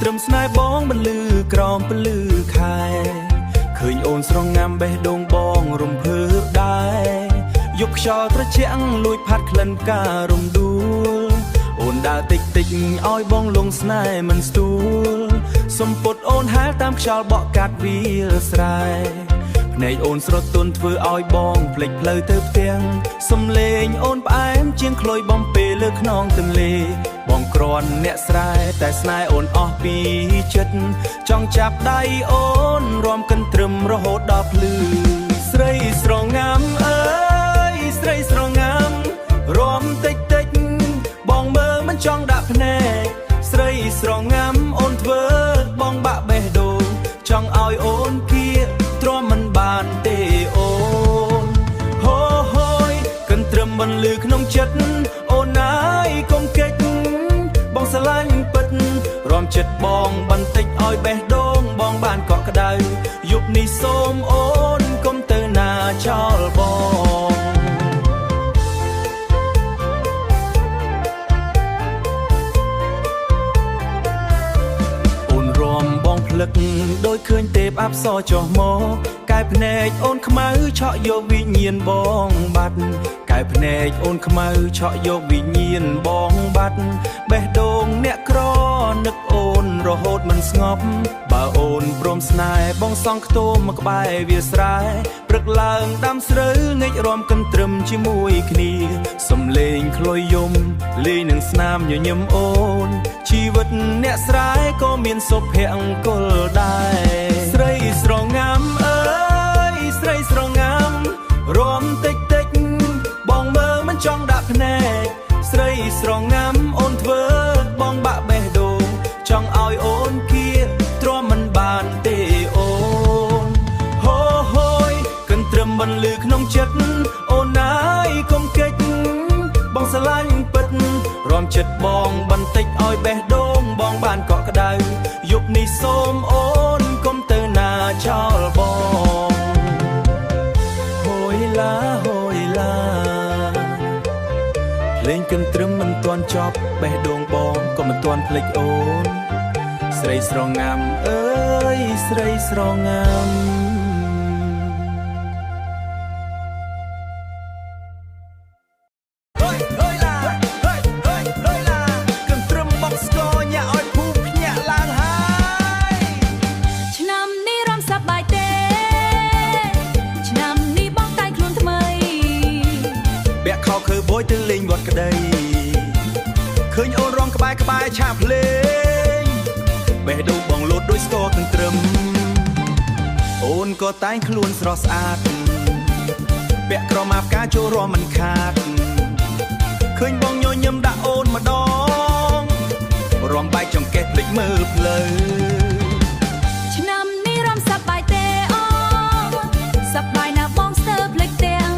ត្រឹមស្នេហ៍បងបន្លឺក្រំពលឺខែឃើញអូនស្រងងាំបេះដូងបងរំភើបដែរយកខ្យល់ត្រជាក់លួចផាត់ក្លិនផ្ការំដួលអូនដើរតិចតិចឲ្យបងលងស្នេហ៍មិនស្ទួលសំពត់អូនហាលតាមខ្យល់បក់កាត់វាលស្រែភ្នែកអូនស្រទន់ធ្វើឲ្យបងភ្លេចផ្លូវទៅផ្ទាំងសំលេងអូនផ្អែមជាងក្លុយបំពេលលើខ្នងទន្លេបងគ្រាន់អ្នកស្រែតែស្នេហ៍អូនអស់ពីចិត្តចង់ចាប់ដៃអូនរួមកិនត្រឹមរហូតដល់ភ្លឺស្រីស្រងាំអើយស្រីស្រងាំរួមតិចតិចបងមើលមិនចង់ដាក់ភ្នែកស្រីស្រងាំអូនធ្វើបងបាក់បេះដូងចង់ឲ្យអូនគៀទ្រាំមិនបានទេអូនហូហូយកិនត្រឹមបន្លឺក្នុងចិត្តអូនណាយកុំកិច្ចបងស្រឡាញ់ពិតរំចិត្តបងបន្តិចឲ្យបេះដូងបងបានកក់ក្ដៅយប់នេះសូមអូនកុំទៅណាចោលបងភ្លឹកដោយឃើញទេពអប្សរចុះមកកែភ្នែកអូនខ្មៅឆក់យកវិញ្ញាណបងបាត់កែភ្នែកអូនខ្មៅឆក់យកវិញ្ញាណបងបាត់បេះដូងអ្នកក្រនឹកអូនរហូតមិនស្ងប់បើអូនព្រមស្នេហ៍បងសង់ខ្ទមមកក្បែរវាស្រែព្រឹកឡើងដាំស្រូវងិចរំកិនត្រឹមជាមួយគ្នាសំលេងខ្លុយយំលេងនឹងស្នាមញញឹមអូនជីវិតអ្នកស្រែក៏មានសុភមង្គលដែរស្រីស្រងាំអើយស្រីស្រងាំរួមតិចតិចបងមើលមិនចង់ដាក់ភ្នែកស្រីស្រងាំអូនធ្វើបងបាក់បេះដូងចង់ឲ្យអូនគៀទ្រាំមិនបានទេអូនហូហូយកិនត្រឹមបន្លឺក្នុងចិត្តអូនណាយកុំកិច្ចបងស្រឡាញ់ពិតរំចិត្តបងបន្តិចឲ្យបេះដូងបងបានកក់ក្ដៅយប់នេះសូមអូនកុំទៅណាចោលបងហូយឡាហូយឡាលេងកិនត្រឹមមិនទាន់ចប់បេះដូងបងក៏មិនទាន់ភ្លេចអូនស្រីស្រងាំអើយស្រីស្រងាំទៅលេងវត្តក្ដីឃើញអូនរងក្បែរក្បែរឆាបលេងបេះដូងបងលោតដូចស្គរទាំងត្រឹមអូនក៏តែងខ្លួនស្រស់ស្អាតពាក់ក្រមាផ្កាចូលរួមមិនខាតឃើញបងញញឹមដាក់អូនម្ដងរំបែកចង្កេះភ្លេចមើលផ្លូវឆ្នាំនេះរំសប្បាយទេអូសប្បាយណាស់បងស្ទើរភ្លេចទាំង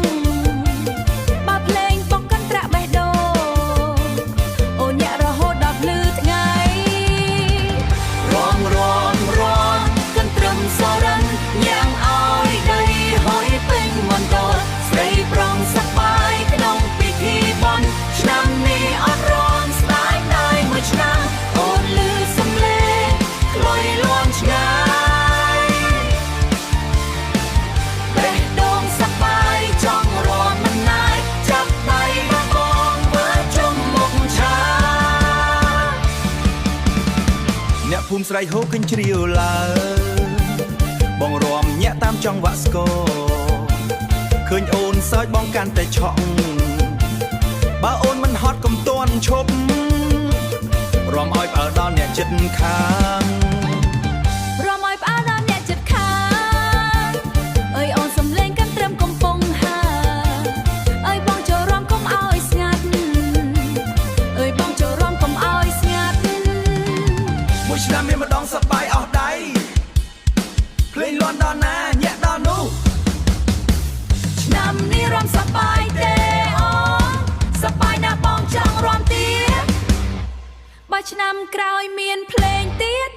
ភូមិស្រែកហូឃើញជ្រាវឡើងបងរំញាក់តាមចង្វាក់ស្គរឃើញអូនសើចបងកាន់តែឆក់បើអូនមិនហត់កុំទាន់ឈប់រំឲ្យផ្អើលដល់អ្នកចិត្តខាងរំឲ្យផ្អើលដល់អ្នកចិត្តខាងអើយអូនសំលេងកាន់ត្រឹមកំពុងហើអើយបងចូលរំកុំឲ្យស្ងាត់អើយបងចូលរំកុំឲ្យស្ងាត់មួយឆ្នាំមានម្ដងសប្បាយអស់ដៃភ្លេងលាន់ដល់ណាញាក់ដល់នោះឆ្នាំនេះរំសប្បាយទេអូសប្បាយណាស់បងចង់រំទៀតបើឆ្នាំក្រោយមានភ្លេងទៀត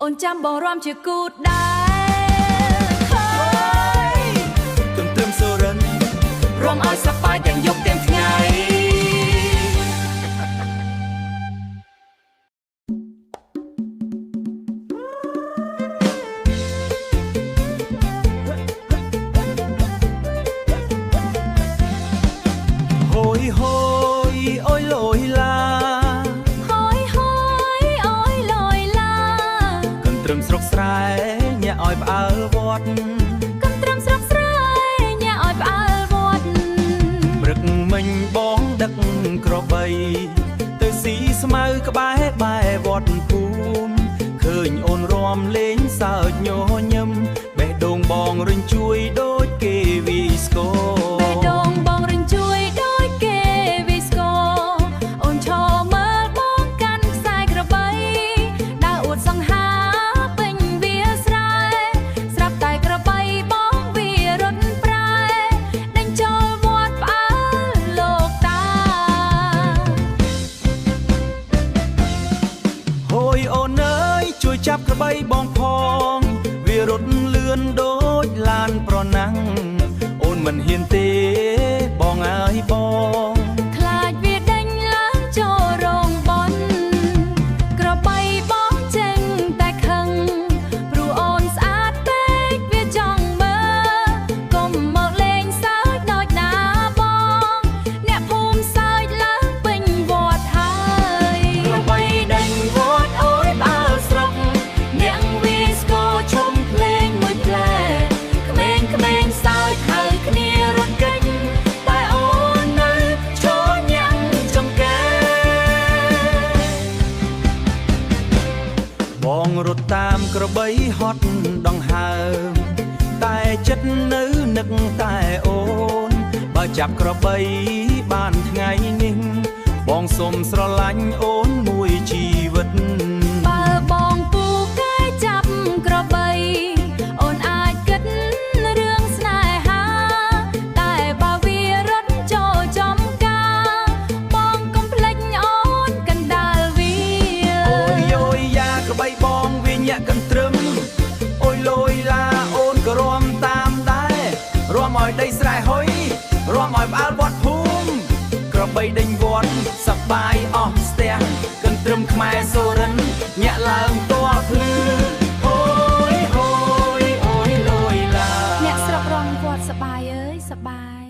អូនចាំបងរំជាគូដែរហើយទន្ទឹមសូរិនរំឲ្យសប្បាយទាំងយប់ទាំងថ្ងៃ យហូយអូយលយឡា ហូយហូយអូយលយឡា កន្ទ្រឹមស្រុកស្រែញាក់ឲ្យផ្អើលវត្ត កន្ទ្រឹមស្រុកស្រែញាក់ឲ្យផ្អើលវត្ត ព្រឹកមិញបងដឹកក្របីទៅស៊ីស្មៅក្បែរបែវត្តភូមិឃើញអូនរាំលេងសើចញញឹមបេះដូងបងរញជួយដូចគេវីស្គរបេះដូងបងរញជួយដូចគេវីស្គរអូនឈរមើលបងកាន់ខ្សែក្របីដើរអួតសង្ហាពេញវាស្រែស្រាប់តែក្របីបងវារត់ប្រែដេញចូលវត្តផ្អើលលោកតាហូយអូនអើយជួយចាប់ក្របីបងផងវារត់លឿនដូចឡានប្រណាំងអូនមិនហ៊ានទេបងអើយបងខ្លាចវាដេញឡើងចូលរោងបន់ក្របីបងចេញតែខឹងព្រោះអូនស្អាតពេកវាចង់មើលកុំមកលេងសើចដូចណាបងអ្នកភូមិសើចឡើងពេញវត្តហើយក្របីដេញវត្តអូយផ្អើលស្រុកអ្នកវាស្គរឈុំភ្លេងមួយផ្លែក្មេងៗសើចហៅគ្នារត់គេញតែអូននៅឈរញ៉ាំចង្កេបងរត់តាមក្របីហត់ដង្ហើមតែចិត្តនៅនឹកតែអូនបើចាប់ក្របីបានថ្ងៃនេះបងសុំស្រឡាញ់អូនមួយជីវិតបើបងពូកែចាប់ក្របីអូនអាចគិតរឿងស្នេហាតែបើវារត់ចូលចំការបងកុំភ្លេចអូនកណ្ដាលវាអូយយោយយ៉ាក្របីបងវាញាក់កន្ទ្រឹមអូយលយឡាអូនក៏រាំតាមដែររាំឲ្យដីស្រែហុយរាំឲ្យផ្អើលវត្តភូមិក្របីដេញវត្តសប្បាយអស់ស្ទះកន្ទ្រឹមខ្មែរសូរិនញាក់ឡើងតួភ្លឺហូយហូយអូយលយឡាអ្នកស្រុករំវត្តសប្បាយអើយសប្បាយ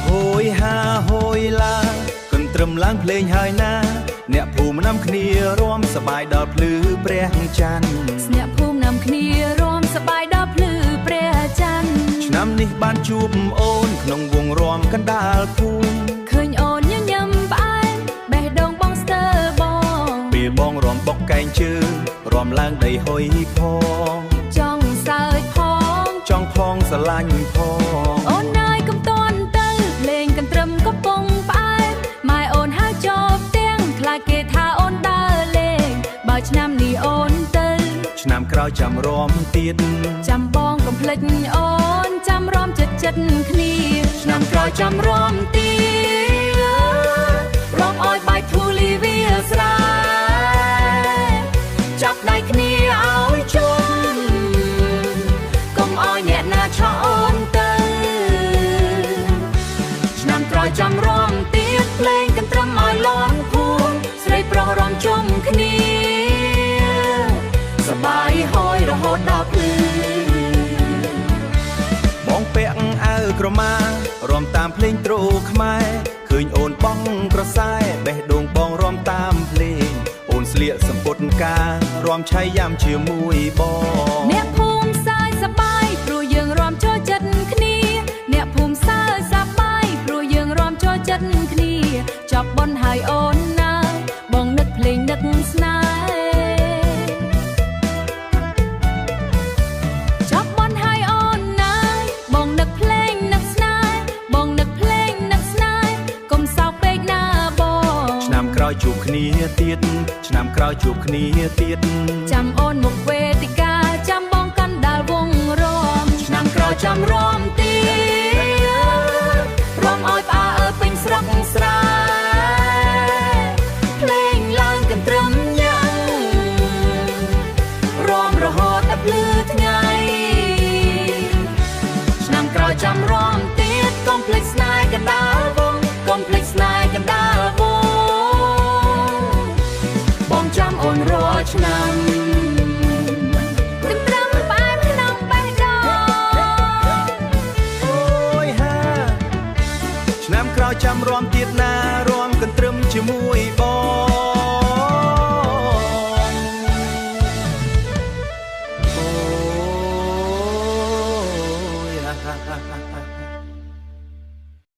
ហូយហាហូយឡាកន្ទ្រឹមឡើងភ្លេងហើយណាអ្នកភូមិនាំគ្នារាំសប្បាយដល់ភ្លឺព្រះច័ន្ទអ្នកភូមិនាំគ្នារាំសប្បាយដល់ភ្លឺព្រះច័ន្ទឆ្នាំនេះបានជួបអូនក្នុងវងរាំកណ្ដាលភូមិឃើញអូនញញឹមផ្អែមបេះដូងបងស្ទើរបងពេលបងរាំបុកកែងជើងរាំឡើងដីហុយផងចង់សើចផងចង់ផងស្រឡាញ់ផងអូនអើយកុំតន់ទៅភ្លេងកន្ទ្រឹមកំពុងផ្អែមម៉ែអូនហៅចូលផ្ទាំងខ្លាចគេថាអូនដើរលេងបើឆ្នាំនេះអូនទៅឆ្នាំក្រោយចាំរាំទៀតចាំបងកុំភ្លេចអូនចាំរាំចិត្តគ្នាឆ្នាំក្រោយចាំរាំទៀតរាំឲ្យបាយធូលីវាស្រែចាប់ដៃគ្នាឲ្យជុំកុំឲ្យអ្នកណាឆក់អូនទៅឆ្នាំក្រោយចាំរាំទៀតភ្លេងកន្ទ្រឹមឲ្យលាន់ភូមិស្រីប្រុសរាំជុំគ្នាសប្បាយហូយរហូតដល់ភ្លឺបងពាក់អាវក្រមារាំតាមភ្លេងទ្រខ្មែរឃើញអូនបងក្រសែបេះដូងបងរាំតាមភ្លេងអូនស្លៀកសំពត់ការរាំឆៃយ៉ាំជាមួយបងអ្នកភូមិសើចសប្បាយព្រោះយើងរាំចូលចិត្តគ្នាអ្នកភូមិសើចសប្បាយព្រោះយើងរាំចូលចិត្តគ្នាចប់បន់ហើយអូនណាបងនឹកភ្លេងនឹកស្នេហ៍ចប់បន់ហើយអូនណាបងនឹកភ្លេងនឹកស្នេហ៍បងនឹកភ្លេងនឹកស្នេហ៍កុំសោកពេកណាបងឆ្នាំក្រោយជួបគ្នាទៀតឆ្នាំក្រោយជួបគ្នាទៀតចាំអូនមកវេទិកាចាំបងកណ្ដាលវងរាំឆ្នាំក្រោយចាំរាំទៀតរាំឲ្យផ្អើលពេញស្រុកស្រែភ្លេងឡើងកន្ទ្រឹមញ៉ាំរាំរហូតដល់ភ្លឺថ្ងៃឆ្នាំក្រោយចាំរាំទៀតកុំភ្លេចស្នេហ៍កណ្ដាល ឆ្នាំក្រោយចាំរាំទៀតណារាំកន្ទ្រឹមជាមួយបង